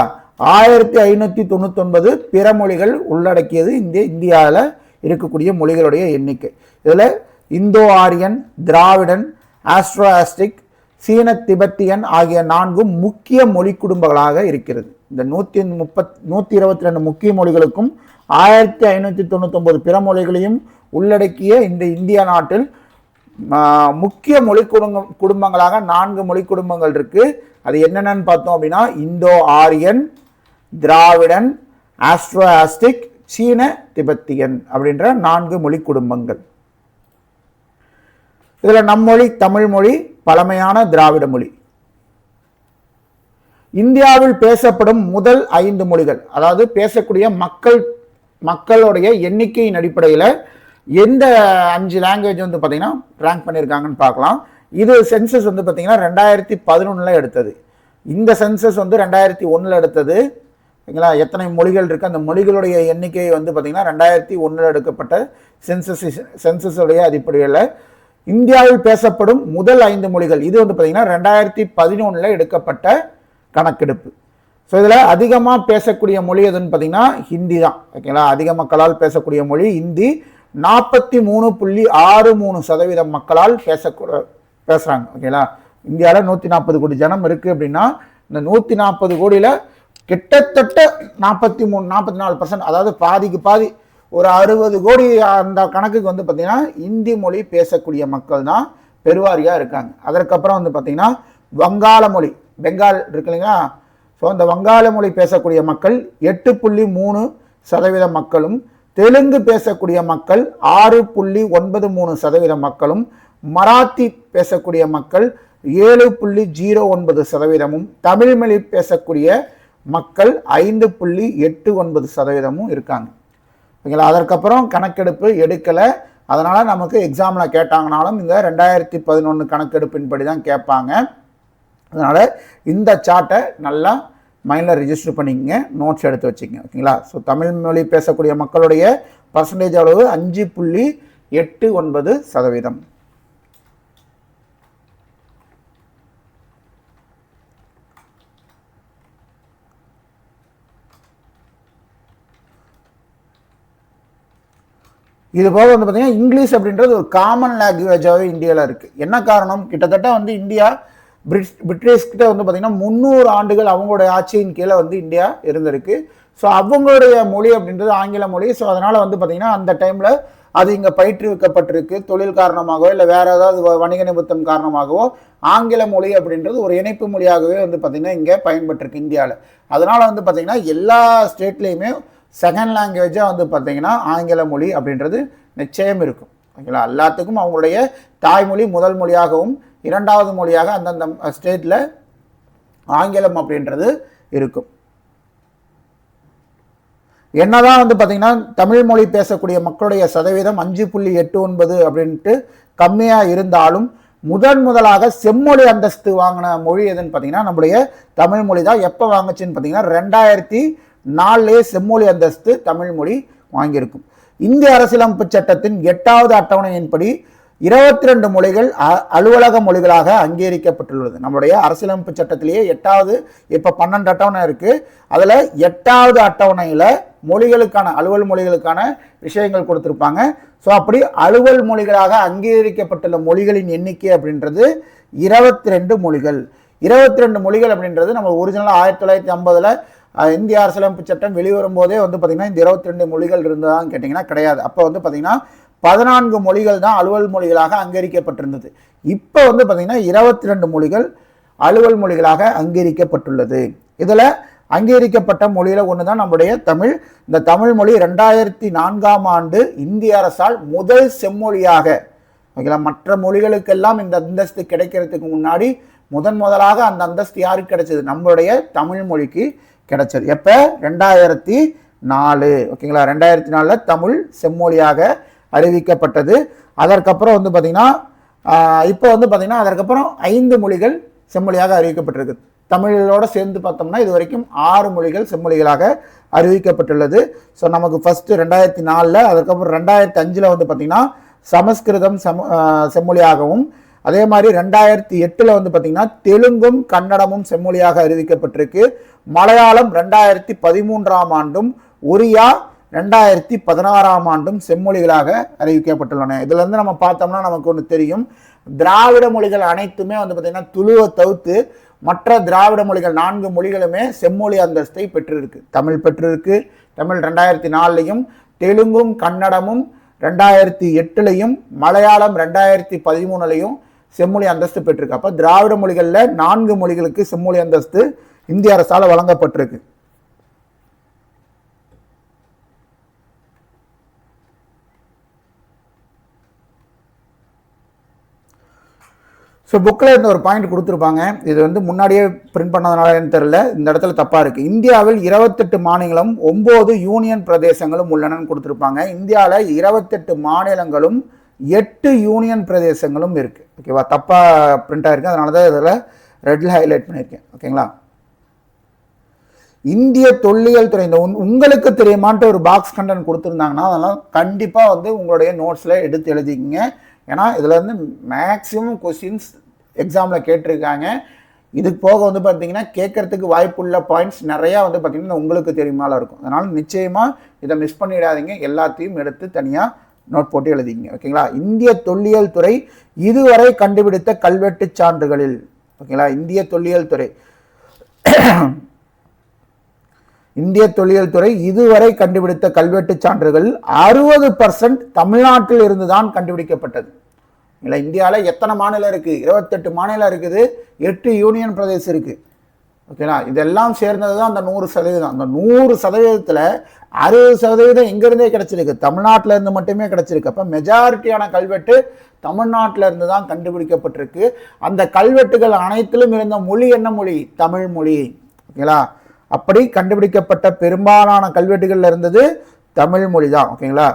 1599 பிற மொழிகள் உள்ளடக்கியது இந்தியாவில் இருக்கக்கூடிய மொழிகளுடைய எண்ணிக்கை. இதில் இந்தோ ஆரியன், திராவிடன், ஆஸ்ட்ரோஆஸ்டிக், சீன திபெத்தியன் ஆகிய 4 முக்கிய மொழி குடும்பங்களாக இருக்கிறது. இந்த 122 முக்கிய மொழிகளுக்கும் 1599 பிற மொழிகளையும் உள்ளடக்கிய இந்த இந்திய நாட்டில் முக்கிய மொழி குடும்பங்களாக 4 மொழி குடும்பங்கள் இருக்கு. அது என்னென்னு பார்த்தோம் அப்படின்னா, இந்தோ ஆரியன், திராவிடன், ஆஸ்ட்ரோஆஸ்டிக், சீன திபெத்தியன் அப்படின்ற 4 மொழி குடும்பங்கள். இதுல நம் மொழி தமிழ் மொழி, பழமையான திராவிட மொழி. இந்தியாவில் பேசப்படும் முதல் 5 மொழிகள், அதாவது பேசக்கூடிய மக்களுடைய எண்ணிக்கையின் அடிப்படையில் எந்த 5 லாங்குவேஜ் வந்து பார்த்தீங்கன்னா ரேங்க் பண்ணியிருக்காங்கன்னு பார்க்கலாம். இது சென்சஸ் வந்து பார்த்தீங்கன்னா 2011 எடுத்தது. இந்த சென்சஸ் வந்து 2001 எடுத்தது. ஓகேங்களா, எத்தனை மொழிகள் இருக்கு, அந்த மொழிகளுடைய எண்ணிக்கை வந்து பார்த்தீங்கன்னா 2001 எடுக்கப்பட்ட சென்சஸுடைய அடிப்படையில் இந்தியாவில் பேசப்படும் முதல் 5 மொழிகள் இது வந்து பார்த்தீங்கன்னா 2011 எடுக்கப்பட்ட கணக்கெடுப்பு. ஸோ இதில் அதிகமாக பேசக்கூடிய மொழி எதுன்னு பார்த்தீங்கன்னா ஹிந்தி தான். ஓகேங்களா, அதிக மக்களால் பேசக்கூடிய மொழி ஹிந்தி. 43.63% மக்களால் பேசுகிறாங்க. ஓகேங்களா, இந்தியாவில் 140 கோடி ஜனம் இருக்குது அப்படின்னா இந்த 140 கோடியில் கிட்டத்தட்ட 44%, அதாவது பாதிக்கு பாதி, ஒரு 60 கோடி அந்த கணக்குக்கு வந்து பார்த்தீங்கன்னா இந்தி மொழி பேசக்கூடிய மக்கள் தான் பெருவாரியாக இருக்காங்க. அதற்கப்புறம் வந்து பார்த்தீங்கன்னா வங்காள மொழி, பெங்கால் இருக்கு இல்லைங்களா, ஸோ அந்த வங்காள மொழி பேசக்கூடிய மக்கள் 8.3% மக்களும், தெலுங்கு பேசக்கூடிய மக்கள் 6.93% மக்களும், மராத்தி பேசக்கூடிய மக்கள் 7.09%, தமிழ் மொழி பேசக்கூடிய மக்கள் 5.89% இருக்காங்க. ஓகேங்களா, அதற்கப்புறம் கணக்கெடுப்பு எடுக்கலை. அதனால் நமக்கு எக்ஸாமில் கேட்டாங்கனாலும் இந்த 2011 கணக்கெடுப்பின்படி தான் கேட்பாங்க. அதனால் இந்த சார்ட்டை நல்லா மைண்டில் ரிஜிஸ்டர் பண்ணிக்கங்க, நோட்ஸ் எடுத்து வச்சுக்கங்க. ஓகேங்களா, ஸோ தமிழ் மொழி பேசக்கூடிய மக்களுடைய பர்சன்டேஜ் அளவு 5.89%. இது போக வந்து பார்த்தீங்கன்னா இங்கிலீஷ் அப்படின்றது ஒரு காமன் லாங்குவேஜாகவே இந்தியாவில் இருக்குது. என்ன காரணம், கிட்டத்தட்ட வந்து இந்தியா பிரிட்டிஷ்கிட்ட வந்து பார்த்தீங்கன்னா 300 ஆண்டுகள் அவங்களுடைய ஆட்சியின் கீழே வந்து இந்தியா இருந்திருக்கு. ஸோ அவங்களுடைய மொழி அப்படின்றது ஆங்கில மொழி. ஸோ அதனால் வந்து பார்த்தீங்கன்னா அந்த டைமில் அது இங்கே பயிற்றுவிக்கப்பட்டிருக்கு. தொழில் காரணமாகவோ இல்லை வேறு ஏதாவது வணிக நிமித்தம் காரணமாகவோ ஆங்கில மொழி அப்படின்றது ஒரு இணைப்பு மொழியாகவே வந்து பார்த்திங்கன்னா இங்கே பயன்பட்டிருக்கு இந்தியாவில். அதனால் வந்து பார்த்திங்கன்னா எல்லா ஸ்டேட்லேயுமே செகண்ட் லாங்குவேஜாக வந்து பார்த்திங்கன்னா ஆங்கில மொழி அப்படின்றது நிச்சயம் இருக்கும். ஓகேங்களா, எல்லாத்துக்கும் அவங்களுடைய தாய்மொழி முதல் மொழியாகவும் இரண்டாவது மொழியாக அந்தந்த ஸ்டேட்டில் ஆங்கிலம் அப்படின்றது இருக்கும். என்னதான் வந்து பார்த்தீங்கன்னா தமிழ் மொழி பேசக்கூடிய மக்களுடைய சதவீதம் 5.89 அப்படின்ட்டு கம்மியாக இருந்தாலும் முதலாக செம்மொழி அந்தஸ்து வாங்கின மொழி எதுன்னு பார்த்தீங்கன்னா நம்முடைய தமிழ் மொழி தான். எப்போ வாங்குச்சுன்னு பார்த்தீங்கன்னா 2004 செம்மொழி அந்தஸ்து தமிழ் மொழி வாங்கியிருக்கும். இந்திய அரசியலமைப்பு சட்டத்தின் 8வது அட்டவணையின்படி 22 மொழிகள் அலுவலக மொழிகளாக அங்கீகரிக்கப்பட்டுள்ளது. நம்முடைய அரசியலமைப்பு சட்டத்திலேயே 8வது, இப்போ 12 அட்டவணை இருக்குது. அதில் 8வது அட்டவணையில் மொழிகளுக்கான அலுவல் மொழிகளுக்கான விஷயங்கள் கொடுத்துருப்பாங்க. ஸோ அப்படி அலுவல் மொழிகளாக அங்கீகரிக்கப்பட்டுள்ள மொழிகளின் எண்ணிக்கை அப்படின்றது 22 மொழிகள். 22 மொழிகள் அப்படின்றது நம்ம ஒரிஜினலாக 1950 இந்திய அரசியலமைப்பு சட்டம் வெளிவரும் போதே வந்து பார்த்திங்கன்னா இந்த 22 மொழிகள் இருந்ததான்னு கேட்டிங்கன்னா கிடையாது. அப்போ வந்து பார்த்திங்கன்னா 14 மொழிகள் தான் அலுவல் மொழிகளாக அங்கீகரிக்கப்பட்டிருந்தது. இப்போ வந்து பார்த்திங்கன்னா 22 மொழிகள் அலுவல் மொழிகளாக அங்கீகரிக்கப்பட்டுள்ளது. இதில் அங்கீகரிக்கப்பட்ட மொழியில் ஒன்று தான் நம்முடைய தமிழ். இந்த தமிழ் மொழி 2004ஆம் ஆண்டு இந்திய அரசால் முதல் செம்மொழியாக, ஓகேங்களா, மற்ற மொழிகளுக்கெல்லாம் இந்த அந்தஸ்து கிடைக்கிறதுக்கு முன்னாடி முதலாக அந்த அந்தஸ்து யாருக்கு கிடைச்சது, நம்மளுடைய தமிழ் மொழிக்கு கிடைச்சது. எப்போ, 2004. ஓகேங்களா, 2004 தமிழ் செம்மொழியாக அறிவிக்கப்பட்டது. அதற்கப்புறம் வந்து பார்த்திங்கன்னா இப்போ வந்து பார்த்திங்கன்னா அதற்கப்புறம் 5 மொழிகள் செம்மொழியாக அறிவிக்கப்பட்டிருக்கு. தமிழோட சேர்ந்து பார்த்தோம்னா இது வரைக்கும் 6 மொழிகள் செம்மொழிகளாக அறிவிக்கப்பட்டுள்ளது. ஸோ நமக்கு ஃபஸ்ட்டு 2004, அதுக்கப்புறம் 2005 வந்து பார்த்திங்கன்னா சமஸ்கிருதம் செம்மொழியாகவும், அதே மாதிரி 2008 வந்து பார்த்திங்கன்னா தெலுங்கும் கன்னடமும் செம்மொழியாக அறிவிக்கப்பட்டிருக்கு. மலையாளம் 2013ஆம் ஆண்டும், ஒரியா 2016ஆம் ஆண்டும் செம்மொழிகளாக அறிவிக்கப்பட்டுள்ளன. இதுல இருந்து நம்ம பார்த்தோம்னா நமக்கு ஒன்று தெரியும், திராவிட மொழிகள் அனைத்துமே வந்து பார்த்திங்கன்னா துளுவை தவிர்த்து மற்ற திராவிட மொழிகள் 4 மொழிகளுமே செம்மொழி அந்தஸ்தை பெற்றிருக்கு. தமிழ் பெற்றிருக்கு, தமிழ் 2004லையும், தெலுங்கும் கன்னடமும் 2008லையும், மலையாளம் 2013லையும் செம்மொழி அந்தஸ்து பெற்றிருக்கு. அப்போ திராவிட மொழிகளில் 4 மொழிகளுக்கு செம்மொழி அந்தஸ்து இந்திய அரசால் வழங்கப்பட்டிருக்கு. ஸோ புக்கில் இந்த ஒரு பாயிண்ட் கொடுத்துருப்பாங்க. இது வந்து முன்னாடியே பிரிண்ட் பண்ணதுனாலன்னு தெரியல, இந்த இடத்துல தப்பாக இருக்குது. இந்தியாவில் 28 மாநிலம் 9 யூனியன் பிரதேசங்களும் உள்ளனன்னு கொடுத்துருப்பாங்க. இந்தியாவில் 28 மாநிலங்களும் 8 யூனியன் பிரதேசங்களும் இருக்குது. ஓகேவா, தப்பாக பிரிண்ட் ஆகிருக்கு, அதனால தான் இதில் ரெட்டில் ஹைலைட் பண்ணியிருக்கேன். ஓகேங்களா. இந்திய தொல்லியல் துறை, இந்த உங்களுக்கு தெரியுமான்ட்டு ஒரு பாக்ஸ் கண்டென்ட் கொடுத்துருந்தாங்கன்னா அதெல்லாம் கண்டிப்பாக வந்து உங்களுடைய நோட்ஸில் எடுத்து எழுதிக்கிங்க. ஏன்னா இதில் வந்து மேக்ஸிமம் கொஸ்டின்ஸ் எக்ஸாமில் கேட்டிருக்காங்க. இதுக்கு போக வந்து பார்த்தீங்கன்னா கேட்கறதுக்கு வாய்ப்புள்ள பாயிண்ட்ஸ் நிறையா வந்து பார்த்தீங்கன்னா உங்களுக்கு தெரியுமால இருக்கும். அதனால் நிச்சயமாக இதை மிஸ் பண்ணிடாதீங்க, எல்லாத்தையும் எடுத்து தனியாக நோட் போட்டு எழுதிங்க. ஓகேங்களா. இந்திய தொல்லியல் துறை இதுவரை கண்டுபிடித்த கல்வெட்டு சான்றுகளில், ஓகேங்களா, இந்திய தொல்லியல் துறை இதுவரை கண்டுபிடித்த கல்வெட்டு சான்றுகள் 60% தமிழ்நாட்டில் இருந்து தான் கண்டுபிடிக்கப்பட்டது. இல்லை, இந்தியாவில் எத்தனை மாநிலம் இருக்குது? 28 மாநிலம் இருக்குது, 8 யூனியன் பிரதேசம் இருக்குது. ஓகேங்களா. இதெல்லாம் சேர்ந்தது தான் அந்த 100%. அந்த 100%த்தில் 60% எங்கேருந்தே கிடச்சிருக்கு, தமிழ்நாட்டில் இருந்து மட்டுமே கிடச்சிருக்கு. அப்போ மெஜாரிட்டியான கல்வெட்டு தமிழ்நாட்டில் இருந்து தான் கண்டுபிடிக்கப்பட்டிருக்கு. அந்த கல்வெட்டுகள் அனைத்திலும் இருந்த மொழி என்ன மொழி? தமிழ் மொழி. ஓகேங்களா. அப்படி கண்டுபிடிக்கப்பட்ட பெரும்பாலான கல்வெட்டுகள்ல இருந்தது தமிழ் மொழி தான். ஓகேங்களா.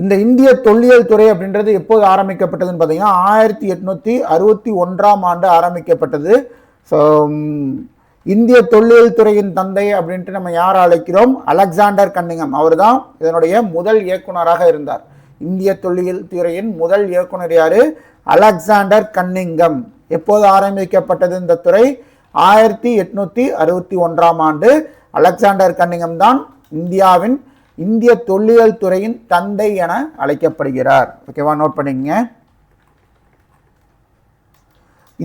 இந்த இந்திய தொல்லியல் துறை அப்படின்றது எப்போது ஆரம்பிக்கப்பட்டதுன்னு பார்த்தீங்கன்னா 1861ஆம் ஆண்டு ஆரம்பிக்கப்பட்டது. ஸோ இந்திய தொல்லியல் துறையின் தந்தை அப்படின்ட்டு நம்ம யார் அழைக்கிறோம்? அலெக்சாண்டர் கன்னிங்கம். அவர் தான் இதனுடைய முதல் இயக்குனராக இருந்தார். இந்திய தொல்லியல் துறையின் முதல் இயக்குனர் யாரு? அலெக்சாண்டர் கன்னிங்கம். எப்போது ஆரம்பிக்கப்பட்டது இந்த துறை? 1861ஆம் ஆண்டு. அலெக்சாண்டர் கன்னிங்கம் தான் இந்தியாவின் இந்திய தொல்லியல் துறையின் தந்தை என அழைக்கப்படுகிறார். ஓகேவா, நோட் பண்ணிக்கங்க.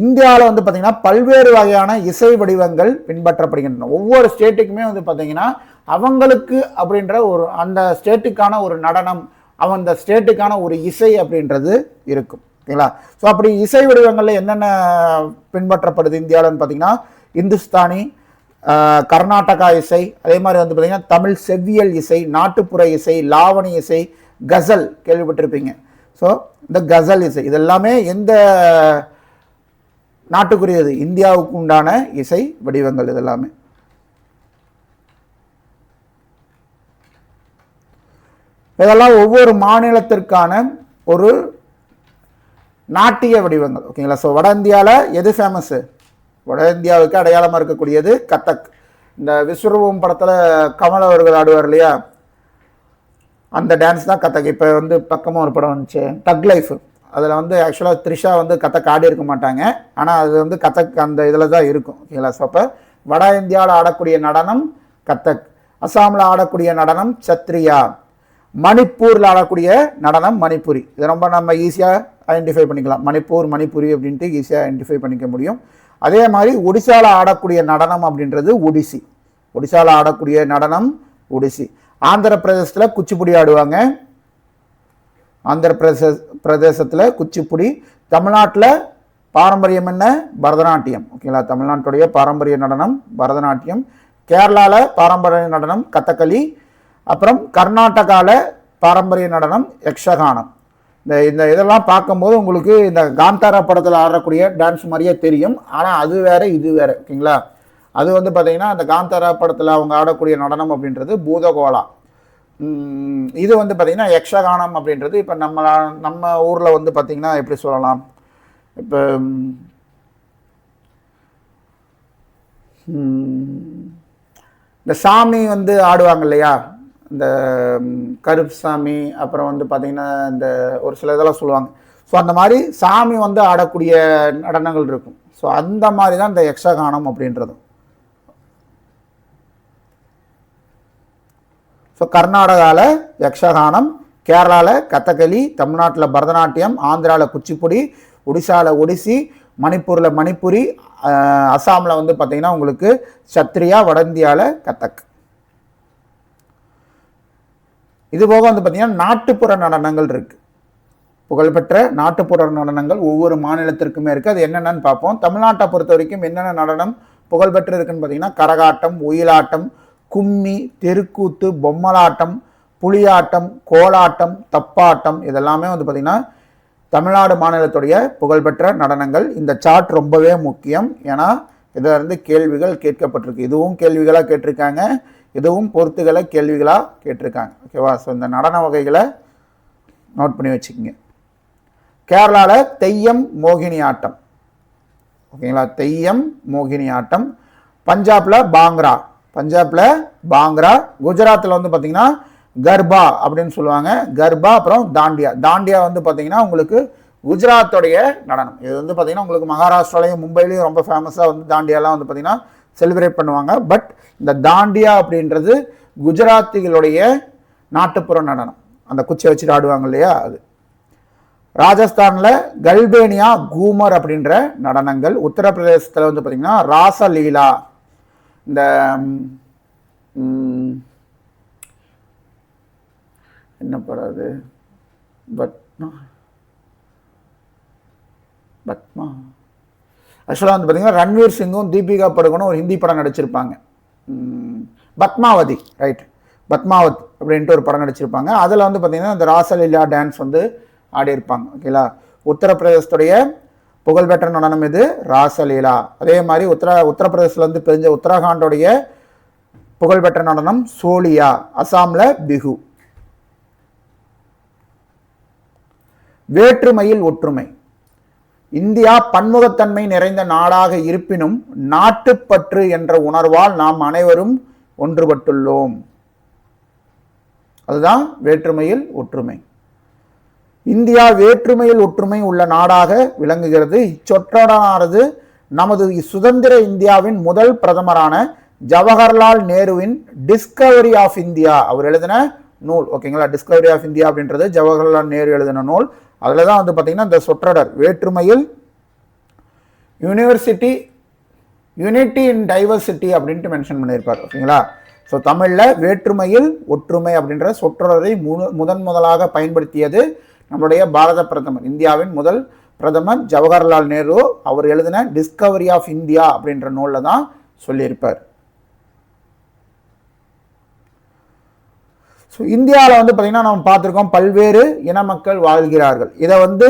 இந்தியாவில் வந்து பார்த்தீங்கன்னா பல்வேறு வகையான இசை வடிவங்கள் பின்பற்றப்படுகின்றன. ஒவ்வொரு ஸ்டேட்டுக்குமே வந்து பார்த்தீங்கன்னா அவங்களுக்கு அப்படின்ற ஒரு அந்த ஸ்டேட்டுக்கான ஒரு நடனம், அந்த ஸ்டேட்டுக்கான ஒரு இசை அப்படின்றது இருக்கும். ஓகேங்களா. ஸோ அப்படி இசை வடிவங்களில் என்னென்ன பின்பற்றப்படுது இந்தியாவில்னு பார்த்தீங்கன்னா இந்துஸ்தானி, கர்நாடகா இசை, அதே மாதிரி வந்து பார்த்தீங்கன்னா தமிழ் செவ்வியல் இசை, நாட்டுப்புற இசை, லாவணி இசை, கசல் கேள்விப்பட்டிருப்பீங்க. ஸோ இந்த கசல் இசை இதெல்லாமே எந்த நாட்டுக்குரியது? இந்தியாவுக்கு உண்டான இசை வடிவங்கள் இதெல்லாமே. இதெல்லாம் ஒவ்வொரு மாநிலத்திற்கான ஒரு நாட்டிய வடிவங்கள். ஓகேங்களா. ஸோ வட இந்தியாவில் எது ஃபேமஸ்ஸு? வட இந்தியாவுக்கு அடையாளமாக இருக்கக்கூடியது கதக். இந்த விஸ்வரூபம் படத்தில் கமல் அவர்கள் ஆடுவார் இல்லையா, அந்த டான்ஸ் தான் கதக். இப்போ வந்து பக்கமாக ஒரு படம் வந்துச்சு தக் லைஃப், அதில் வந்து ஆக்சுவலாக த்ரிஷா வந்து கதக் ஆடி இருக்க மாட்டாங்க, ஆனால் அது வந்து கதக் அந்த இதில் தான் இருக்கும். ஓகேங்களா. ஸோ அப்போ வட இந்தியாவில் ஆடக்கூடிய நடனம் கதக், அசாமில் ஆடக்கூடிய நடனம் சத்ரியா, மணிப்பூரில் ஆடக்கூடிய நடனம் மணிப்புரி. இதை ரொம்ப நம்ம ஈஸியாக ஐடென்டிஃபை பண்ணிக்கலாம். மணிப்பூர், மணிப்புரி அப்படின்ட்டு ஈஸியாக ஐடென்டிஃபை பண்ணிக்க முடியும். அதே மாதிரி ஒடிசாவில் ஆடக்கூடிய நடனம் அப்படின்றது ஒடிசி. ஒடிசாவில் ஆடக்கூடிய நடனம் ஒடிசி. ஆந்திர பிரதேசத்தில் குச்சிப்புடி ஆடுவாங்க. ஆந்திர பிரதேசத்தில் குச்சிப்புடி. தமிழ்நாட்டில் பாரம்பரியம் என்ன? பரதநாட்டியம். ஓகேங்களா. தமிழ்நாட்டுடைய பாரம்பரிய நடனம் பரதநாட்டியம். கேரளாவில் பாரம்பரிய நடனம் கதகளி. அப்புறம் கர்நாடகாவில் பாரம்பரிய நடனம் யக்ஷகானம். இந்த இதெல்லாம் பார்க்கும்போது உங்களுக்கு இந்த காந்தாரா படத்தில் ஆடக்கூடிய டான்ஸ் மாதிரியே தெரியும், ஆனால் அது வேற இது வேற. ஓகேங்களா. அது வந்து பார்த்தீங்கன்னா அந்த காந்தாரா படத்தில் அவங்க ஆடக்கூடிய நடனம் அப்படின்றது பூதகோலா. இது வந்து பார்த்தீங்கன்னா யக்ஷகானம் அப்படின்றது இப்போ நம்ம ஊரில் வந்து பார்த்தீங்கன்னா எப்படி சொல்லலாம், இப்போ இந்த சாமி வந்து ஆடுவாங்க இல்லையா, இந்த கருப்பு சாமி, அப்புறம் வந்து பார்த்தீங்கன்னா இந்த ஒரு சில இதெல்லாம் சொல்லுவாங்க. ஸோ அந்த மாதிரி சாமி வந்து ஆடக்கூடிய நடனங்கள் இருக்கும். ஸோ அந்த மாதிரி தான் இந்த யக்ஷகானம் அப்படின்றது. ஸோ கர்நாடகாவில் யக்ஷகானம், கேரளாவில் கதகளி, தமிழ்நாட்டில் பரதநாட்டியம், ஆந்திராவில் குச்சிப்புடி, ஒடிசாவில் ஒடிசி, மணிப்பூரில் மணிப்புரி, அசாமில் வந்து பார்த்தீங்கன்னா உங்களுக்கு சத்ரியா, வட இந்தியாவில் கதக். இது போக வந்து பார்த்தீங்கன்னா நாட்டுப்புற நடனங்கள் இருக்குது. புகழ்பெற்ற நாட்டுப்புற நடனங்கள் ஒவ்வொரு மாநிலத்திற்குமே இருக்குது. அது என்னென்னு பார்ப்போம். தமிழ்நாட்டை பொறுத்த வரைக்கும் என்னென்ன நடனம் புகழ்பெற்று இருக்குன்னு பார்த்தீங்கன்னா கரகாட்டம், ஒயிலாட்டம், கும்மி, தெருக்கூத்து, பொம்மலாட்டம், புலியாட்டம், கோலாட்டம், தப்பாட்டம், இதெல்லாமே வந்து பார்த்திங்கன்னா தமிழ்நாடு மாநிலத்துடைய புகழ்பெற்ற நடனங்கள். இந்த சார்ட் ரொம்பவே முக்கியம், ஏன்னா இதிலிருந்து கேள்விகள் கேட்கப்பட்டிருக்கு. இதுவும் கேள்விகளாக கேட்டிருக்காங்க, இதுவும் பொறுத்துகளை கேள்விகளாக கேட்டிருக்காங்க. ஓகேவா? ஸோ இந்த நடன வகைகளை நோட் பண்ணி வச்சுக்கோங்க. கேரளாவில் தெய்யம் மோகினி ஆட்டம். ஓகேங்களா? தெய்யம் மோகினி ஆட்டம். பஞ்சாப்ல பாங்க்ரா. குஜராத்தில் வந்து பார்த்தீங்கன்னா கர்பா அப்படின்னு சொல்லுவாங்க. கர்பா. அப்புறம் தாண்டியா. தாண்டியா வந்து பார்த்தீங்கன்னா உங்களுக்கு குஜராத்தோடைய நடனம். இது வந்து பார்த்தீங்கன்னா உங்களுக்கு மகாராஷ்டிராலையும் மும்பையிலையும் ரொம்ப ஃபேமஸாக வந்து தாண்டியாலாம் வந்து பார்த்தீங்கன்னா செலிப்ரேட் பண்ணுவாங்க. பட் இந்த தாண்டியா அப்படின்றது குஜராத்திகளுடைய நாட்டுப்புற நடனம். அந்த குச்சியை வச்சுட்டு ஆடுவாங்க இல்லையா, அது. ராஜஸ்தானில் கல்பேனியா, கூமர் அப்படின்ற நடனங்கள். உத்தரப்பிரதேசத்தில் வந்து பார்த்தீங்கன்னா ராசலீலா. இந்த என்ன படம் அது, பத்மா. ஆக்சுவலாக வந்து பார்த்தீங்கன்னா ரன்வீர் சிங்கும் தீபிகா படுகோனும் ஒரு ஹிந்தி படம் நடிச்சிருப்பாங்க. பத்மாவதி, ரைட். பத்மாவத் அப்படின்ட்டு ஒரு படம் நடிச்சிருப்பாங்க. அதில் வந்து பார்த்தீங்கன்னா இந்த ராசலீலா டான்ஸ் வந்து ஆடி இருப்பாங்க. ஓகேங்களா? உத்தரப்பிரதேசத்துடைய புகழ்பெற்ற நடனம் இது ராசலீலா. அதே மாதிரி உத்தரப்பிரதேசத்துல இருந்து பிரிஞ்ச உத்தரகாண்டோடைய புகழ்பெற்ற நடனம் சோலியா. அசாம்ல பிஹு. வேற்றுமையில் ஒற்றுமை. இந்தியா பன்முகத்தன்மை நிறைந்த நாடாக இருப்பினும் நாட்டுப்பற்று என்ற உணர்வால் நாம் அனைவரும் ஒன்றுபட்டுள்ளோம். அதுதான் வேற்றுமையில் ஒற்றுமை. இந்தியா வேற்றுமையில் ஒற்றுமை உள்ள நாடாக விளங்குகிறது. இச்சொற்றொடரானது நமது சுதந்திர இந்தியாவின் முதல் பிரதமரான ஜவஹர்லால் நேருவின் டிஸ்கவரி ஆஃப் இந்தியா அவர் எழுதின நூல். ஓகேங்களா? டிஸ்கவரி ஆஃப் இந்தியா அப்படின்றது ஜவஹர்லால் நேரு எழுதின நூல். அதில் தான் வந்து பார்த்தீங்கன்னா இந்த சொற்றொடர் வேற்றுமையில் யூனிட்டி இன் டைவர்சிட்டி அப்படின்ட்டு மென்ஷன் பண்ணியிருப்பார். ஓகேங்களா? ஸோ தமிழில் வேற்றுமையில் ஒற்றுமை அப்படின்ற சொற்றொடரை முதலாக பயன்படுத்தியது நம்மளுடைய பாரத பிரதமர், இந்தியாவின் முதல் பிரதமர் ஜவஹர்லால் நேரு. அவர் எழுதின டிஸ்கவரி ஆஃப் இந்தியா அப்படின்ற நூலில் தான் சொல்லியிருப்பார். ஸோ இந்தியாவில் வந்து பார்த்தீங்கன்னா நம்ம பார்த்துருக்கோம் பல்வேறு இன மக்கள் வாழ்கிறார்கள். இதை வந்து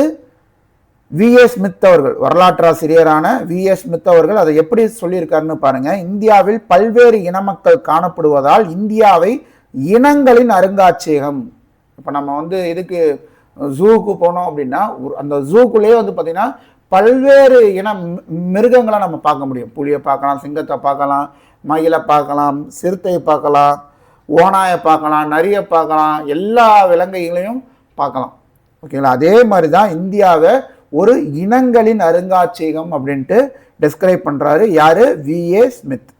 V.S. ஸ்மித் அவர்கள், வரலாற்றாசிரியரான V.S. ஸ்மித் அவர்கள் அதை எப்படி சொல்லியிருக்காருன்னு பாருங்க. இந்தியாவில் பல்வேறு இன மக்கள் காணப்படுவதால் இந்தியாவை இனங்களின் அருங்காட்சியகம். இப்போ நம்ம வந்து இதுக்கு ஜூக்கு போனோம் அப்படின்னா அந்த ஜூக்குள்ளேயே வந்து பார்த்தீங்கன்னா பல்வேறு இன மிருகங்களை நம்ம பார்க்க முடியும். புலியை பார்க்கலாம், சிங்கத்தை பார்க்கலாம், மயிலை பார்க்கலாம், சிறுத்தையை பார்க்கலாம், ஓனாயை பார்க்கலாம், நரியை பார்க்கலாம், எல்லா விலங்குகளையும் பார்க்கலாம். ஓகேங்களா? அதே மாதிரி தான் இந்தியாவை ஒரு இனங்களின் அருங்காட்சியகம் அப்படின்ட்டு டிஸ்கிரைப் பண்ணுறாரு யாரு? V.S. ஸ்மித்.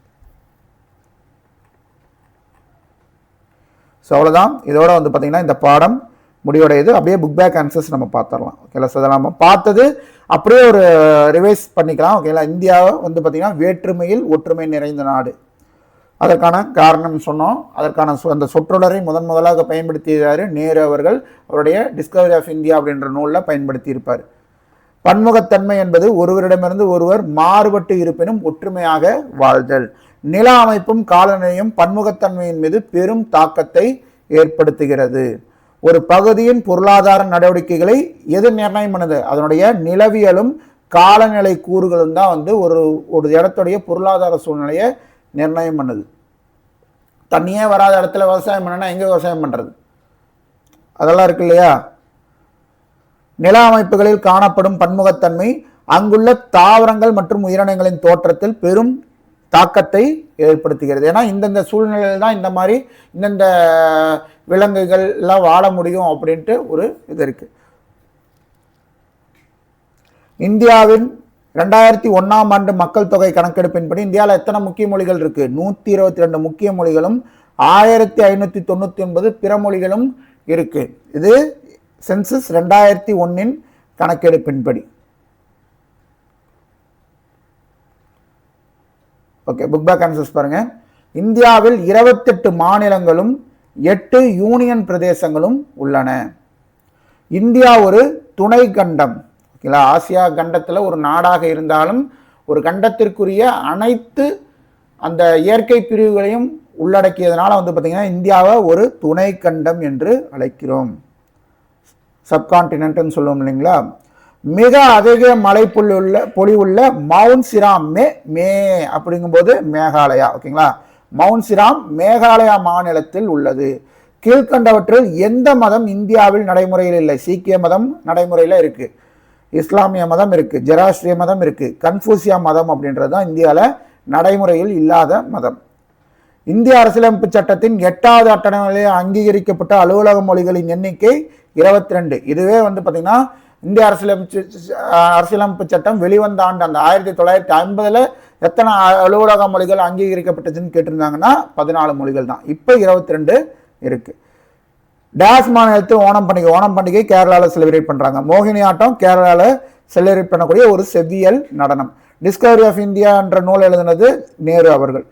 ஸோ அவ்வளோதான். இதோட வந்து பார்த்தீங்கன்னா இந்த பாடம் முடிவடையுது. அப்படியே புக் பேக் ஆன்சர்ஸ் நம்ம பார்த்துடலாம். ஓகேங்களா? ஸோ நம்ம பார்த்தது அப்படியே ஒரு ரிவைஸ் பண்ணிக்கலாம். ஓகேங்களா? இந்தியாவை வந்து பார்த்தீங்கன்னா வேற்றுமையில் ஒற்றுமை நிறைந்த நாடு. அதற்கான காரணம் சொன்னோம். அதற்கான அந்த சொற்றொடரை முதலாக பயன்படுத்தியிருக்காரு நேரு அவர்கள். அவருடைய டிஸ்கவரி ஆஃப் இந்தியா அப்படின்ற நூலில் பயன்படுத்தி இருப்பார். பன்முகத்தன்மை என்பது ஒருவரிடமிருந்து ஒருவர் மாறுபட்டு இருப்பினும் ஒற்றுமையாக வாழ்தல். நில அமைப்பும் காலநிலையும் பன்முகத்தன்மையின் மீது பெரும் தாக்கத்தை ஏற்படுத்துகிறது. ஒரு பகுதியின் பொருளாதார நடவடிக்கைகளை எது நிர்ணயம் பண்ணுது? அதனுடைய நிலவியலும் காலநிலை கூறுகளும் தான் வந்து ஒரு இடத்துடைய பொருளாதார சூழ்நிலையை நிர்ணயம் பண்ணுது. தண்ணியே வராத இடத்துல விவசாயம் பண்ணனா எங்கே விவசாயம் பண்ணுறது? அதெல்லாம் இருக்கு இல்லையா? நில அமைப்புகளில் காணப்படும் பன்முகத்தன்மை அங்குள்ள தாவரங்கள் மற்றும் உயிரினங்களின் தோற்றத்தில் பெரும் தாக்கத்தை ஏற்படுத்துகிறது. ஏன்னா இந்தந்த சூழ்நிலையில் தான் இந்த மாதிரி இந்தந்த விலங்குகள் எல்லாம் வாழ முடியும் அப்படின்ட்டு ஒரு இது இருக்கு. இந்தியாவின் 2001ஆம் ஆண்டு மக்கள் தொகை கணக்கெடுப்பின்படி இந்தியாவில் எத்தனை முக்கிய மொழிகள் இருக்கு? 122 முக்கிய மொழிகளும் 1599 பிற மொழிகளும் இருக்கு. இது சென்சஸ் 2001 கணக்கெடுப்பின்படி. ஓகே, புக் பேக் ஆன்சர்ஸ் பாருங்க. இந்தியாவில் 28 மாநிலங்களும் 8 யூனியன் பிரதேசங்களும் உள்ளன. இந்தியா ஒரு துணை கண்டம். ஓகேங்களா? ஆசியா கண்டத்தில் ஒரு நாடாக இருந்தாலும் ஒரு கண்டத்திற்குரிய அனைத்து அந்த இயற்கை பிரிவுகளையும் உள்ளடக்கியதுனால வந்து பார்த்தீங்கன்னா இந்தியாவை ஒரு துணை கண்டம் என்று அழைக்கிறோம். சப்கான்டினென்ட்னு சொல்லுவோம் இல்லைங்களா. மிக அதிக மழை பொழிவுள்ள மவுண்ட் சிராம் மே அப்படிங்கும்போது மேகாலயா. ஓகேங்களா, மவுண்ட் சிராம் மேகாலயா மாநிலத்தில் உள்ளது. கீழ்கண்டவற்றில் எந்த மதம் இந்தியாவில் நடைமுறையில் இல்லை? சீக்கிய மதம் நடைமுறையில் இருக்கு, இஸ்லாமிய மதம் இருக்கு, ஜெராஸ்ட்ரிய மதம் இருக்கு, கன்ஃபூசியா மதம் அப்படின்றது தான் இந்தியாவில் நடைமுறையில் இல்லாத மதம். இந்திய அரசியலமைப்பு சட்டத்தின் 8வது அட்டவணையில் அங்கீகரிக்கப்பட்ட அலுவலக மொழிகளின் எண்ணிக்கை 22. இதுவே பார்த்தீங்கன்னா இந்திய அரசியலமைப்பு சட்டம் வெளிவந்த ஆண்டு அந்த 1950 எத்தனை அலுவலக மொழிகள் அங்கீகரிக்கப்பட்டதுன்னு கேட்டிருந்தாங்கன்னா 14 மொழிகள் தான். இப்போ 22 இருக்கு. டேஸ் மாநிலத்தில் ஓணம் பண்டிகை கேரளாவில் செலிப்ரேட் பண்றாங்க. மோகினி ஆட்டம் கேரளாவில் செலிப்ரேட் பண்ணக்கூடிய ஒரு செவ்வியல் நடனம். டிஸ்கவரி ஆஃப் இந்தியா என்ற நூல் எழுதினது நேரு அவர்கள்.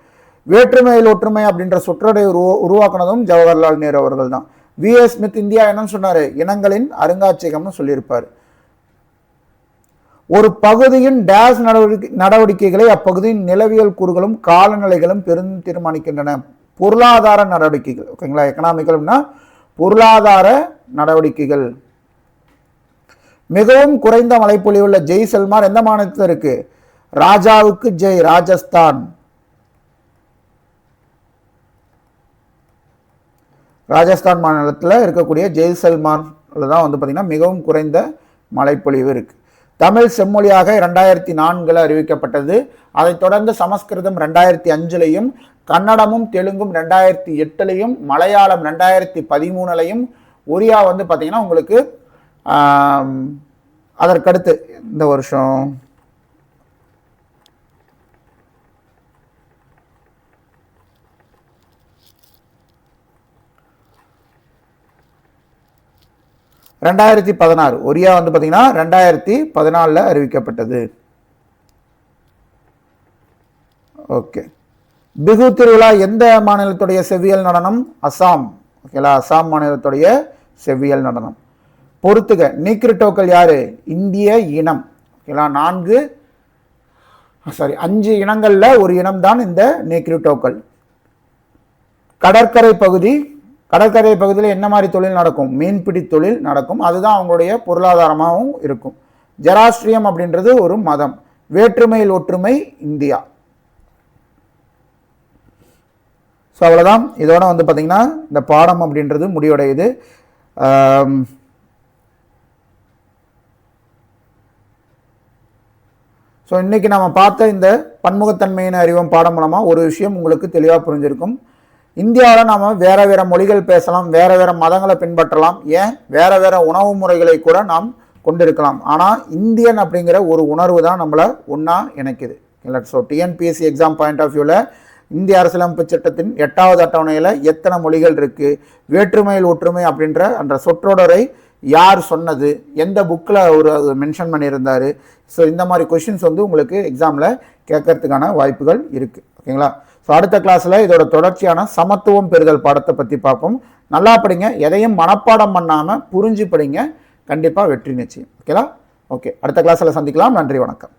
வேற்றுமையில் ஒற்றுமை அப்படின்ற சொற்றொடை உருவாக்குனதும் ஜவஹர்லால் நேரு அவர்கள் தான். V.S. ஸ்மித் இந்தியா என்னன்னு சொன்னாரு? இனங்களின் அருங்காட்சியகம்னு சொல்லியிருப்பாரு. ஒரு பகுதியின் டேஸ் நடவடிக்கைகளை அப்பகுதியின் நிலவியல் கூறுகளும் காலநிலைகளும் பெரும் தீர்மானிக்கின்றன. பொருளாதார நடவடிக்கைகள். ஓகேங்களா, எக்கனாமிக்கல்னா பொருளாதார நடவடிக்கைகள். மிகவும் குறைந்த மழைப்பொழிவுள்ள ஜெய்சல்மார் எந்த மாநிலத்தில் இருக்கு? ராஜாவுக்கு ஜெய், ராஜஸ்தான். ராஜஸ்தான் மாநிலத்தில் இருக்கக்கூடிய ஜெய்சல்மார்ல தான் பார்த்தீங்கன்னா மிகவும் குறைந்த மழைப்பொழிவு இருக்கு. தமிழ் செம்மொழியாக 2004 அறிவிக்கப்பட்டது. அதைத் தொடர்ந்து சமஸ்கிருதம் 2005 கன்னடமும் தெலுங்கும் 2008 மலையாளம் 2013 ஒரியா பார்த்தீங்கன்னா உங்களுக்கு அதற்கடுத்து இந்த வருஷம் 2016 ஒரியா பார்த்தீங்கன்னா 2014 அறிவிக்கப்பட்டது. ஓகே, பிகு திருவிழா எந்த மாநிலத்துடைய செவ்வியல் நடனம்? அசாம். ஓகேங்களா, அசாம் மாநிலத்துடைய செவ்வியல் நடனம். பொறுத்துக, நீக்ரிட்டோக்கள் யாரு? இந்திய இனம். ஓகேங்களா, 5 இனங்கள்ல ஒரு இனம் தான் இந்த நீக்ரிட்டோக்கள். கடற்கரை பகுதியில் என்ன மாதிரி தொழில் நடக்கும்? மீன்பிடி தொழில் நடக்கும். அதுதான் அவங்களுடைய பொருளாதாரமாகவும் இருக்கும். ஜெராஸ்ட்ரியம் அப்படின்றது ஒரு மதம். வேற்றுமையில் ஒற்றுமை இந்தியா. ஸோ அவ்வளோதான். இதோட பார்த்தீங்கன்னா இந்த பாடம் அப்படின்றது முடிவடையுது. ஸோ இன்னைக்கு நம்ம பார்த்த இந்த பன்முகத்தன்மையின் அறிவும் பாடம் மூலமாக ஒரு விஷயம் உங்களுக்கு தெளிவாக புரிஞ்சிருக்கும். இந்தியாவில் நாம் வேறு மொழிகள் பேசலாம், வேறு மதங்களை பின்பற்றலாம், ஏன் வேறு உணவு முறைகளை கூட நாம் கொண்டிருக்கலாம். ஆனால் இந்தியன் அப்படிங்கிற ஒரு உணர்வு தான் நம்மளை ஒன்றா இணைக்குது. இல்லை, so TNPSC exam point of வியூவில் இந்திய அரசியலமைப்பு சட்டத்தின் 8வது அட்டவணையில் எத்தனை மொழிகள் இருக்குது, வேற்றுமையில் ஒற்றுமை அப்படின்ற அந்த சொற்றொடரை யார் சொன்னது, எந்த புக்கில் ஒரு மென்ஷன் பண்ணியிருந்தார். ஸோ இந்த மாதிரி கொஷின்ஸ் உங்களுக்கு எக்ஸாமில் கேட்கறதுக்கான வாய்ப்புகள் இருக்குது. ஓகேங்களா, ஸோ அடுத்த கிளாஸில் இதோட தொடர்ச்சியான சமத்துவம் பெறுதல் பாடத்தை பற்றி பார்ப்போம். நல்லா படிங்க, எதையும் மனப்பாடம் பண்ணாமல் புரிஞ்சு படிங்க, கண்டிப்பாக வெற்றி நிச்சயம். ஓகேங்களா, ஓகே, அடுத்த கிளாஸில் சந்திக்கலாம். நன்றி, வணக்கம்.